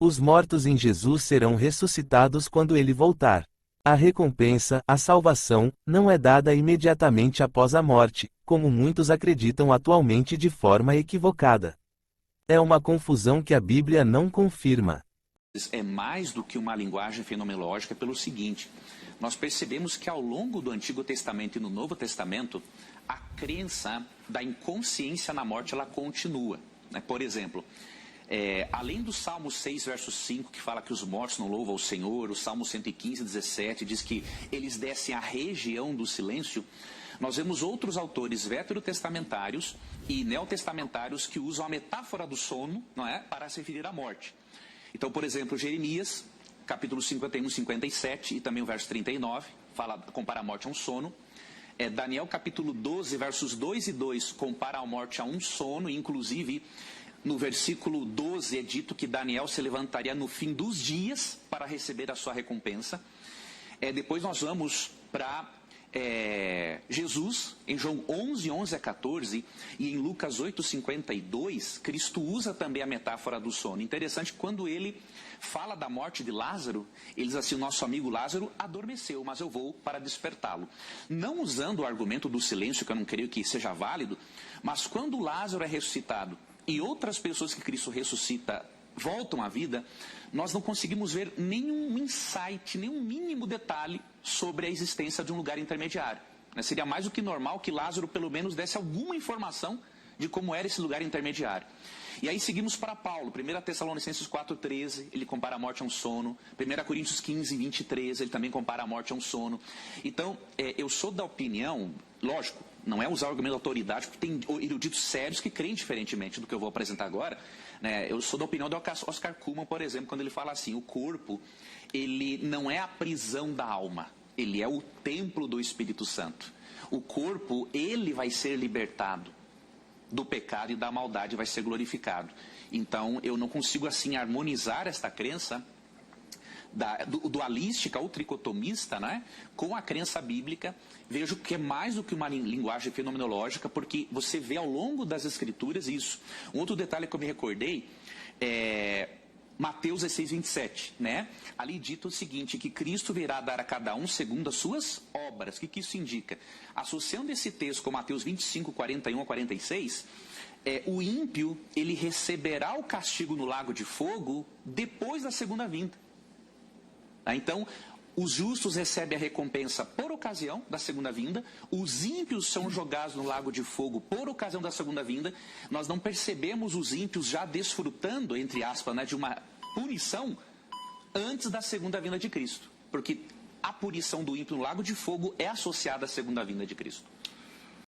Os mortos em Jesus serão ressuscitados quando ele voltar. A recompensa, a salvação, não é dada imediatamente após a morte, como muitos acreditam atualmente de forma equivocada. É uma confusão que a Bíblia não confirma. É mais do que uma linguagem fenomenológica pelo seguinte: nós percebemos que ao longo do Antigo Testamento e no Novo Testamento, a crença da inconsciência na morte ela continua. Por exemplo, além do Salmo 6, verso 5, que fala que os mortos não louvam o Senhor, o Salmo 115, 17, diz que eles descem à região do silêncio, nós vemos outros autores veterotestamentários e neotestamentários que usam a metáfora do sono, não é, para se referir à morte. Então, por exemplo, Jeremias, capítulo 51, 57 e também o verso 39, compara a morte a um sono. Daniel, capítulo 12, versos 2 e 2, compara a morte a um sono, inclusive no versículo 12 é dito que Daniel se levantaria no fim dos dias para receber a sua recompensa. Depois nós vamos para Jesus, em João 11, 11 a 14, e em Lucas 8, 52, Cristo usa também a metáfora do sono. Interessante, quando ele fala da morte de Lázaro, ele diz assim: o nosso amigo Lázaro adormeceu, mas eu vou para despertá-lo. Não usando o argumento do silêncio, que eu não creio que seja válido, mas quando Lázaro é ressuscitado e outras pessoas que Cristo ressuscita voltam à vida, nós não conseguimos ver nenhum insight, nenhum mínimo detalhe sobre a existência de um lugar intermediário. Seria mais do que normal que Lázaro pelo menos desse alguma informação de como era esse lugar intermediário. E aí seguimos para Paulo, 1 Tessalonicenses 4,13, ele compara a morte a um sono. 1 Coríntios 15, 23, ele também compara a morte a um sono. Então, eu sou da opinião, lógico, não é usar o argumento da autoridade, porque tem eruditos sérios que creem diferentemente do que eu vou apresentar agora. Eu sou da opinião do Oscar Cullmann, por exemplo, quando ele fala assim: o corpo, ele não é a prisão da alma, ele é o templo do Espírito Santo. O corpo, ele vai ser libertado do pecado e da maldade, vai ser glorificado. Então, eu não consigo assim harmonizar esta crença dualística ou tricotomista, né, com a crença bíblica. Vejo que é mais do que uma linguagem fenomenológica, porque você vê ao longo das escrituras isso. Um outro detalhe que eu me recordei é Mateus 16, 27, né? Ali dito o seguinte, que Cristo virá dar a cada um segundo as suas obras. O que isso indica? Associando esse texto com Mateus 25, 41 a 46, o ímpio, ele receberá o castigo no lago de fogo depois da segunda vinda. Então, os justos recebem a recompensa por ocasião da segunda vinda, os ímpios são jogados no lago de fogo por ocasião da segunda vinda. Nós não percebemos os ímpios já desfrutando, entre aspas, né, de uma punição antes da segunda vinda de Cristo, porque a punição do ímpio no lago de fogo é associada à segunda vinda de Cristo.